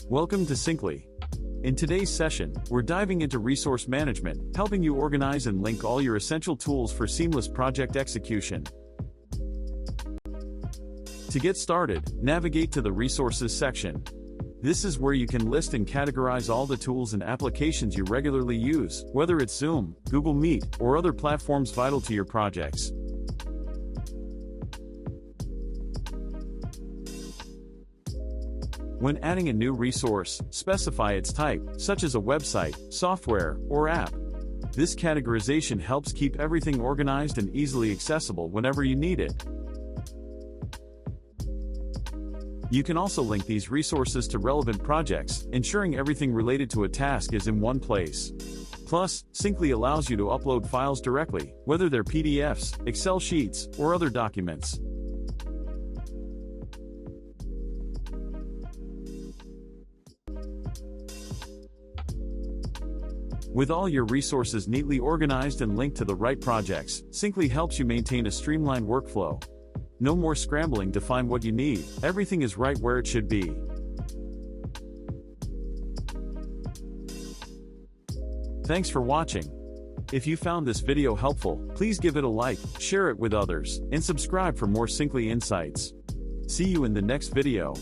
Welcome to Syncly. In today's session, we're diving into resource management, helping you organize and link all your essential tools for seamless project execution. To get started, navigate to the Resources section. This is where you can list and categorize all the tools and applications you regularly use, whether it's Zoom, Google Meet, or other platforms vital to your projects. When adding a new resource, specify its type, such as a website, software, or app. This categorization helps keep everything organized and easily accessible whenever you need it. You can also link these resources to relevant projects, ensuring everything related to a task is in one place. Plus, Syncly allows you to upload files directly, whether they're PDFs, Excel sheets, or other documents. With all your resources neatly organized and linked to the right projects, Syncly helps you maintain a streamlined workflow. No more scrambling to find what you need, everything is right where it should be. Thanks for watching. If you found this video helpful, please give it a like, share it with others, and subscribe for more Syncly insights. See you in the next video.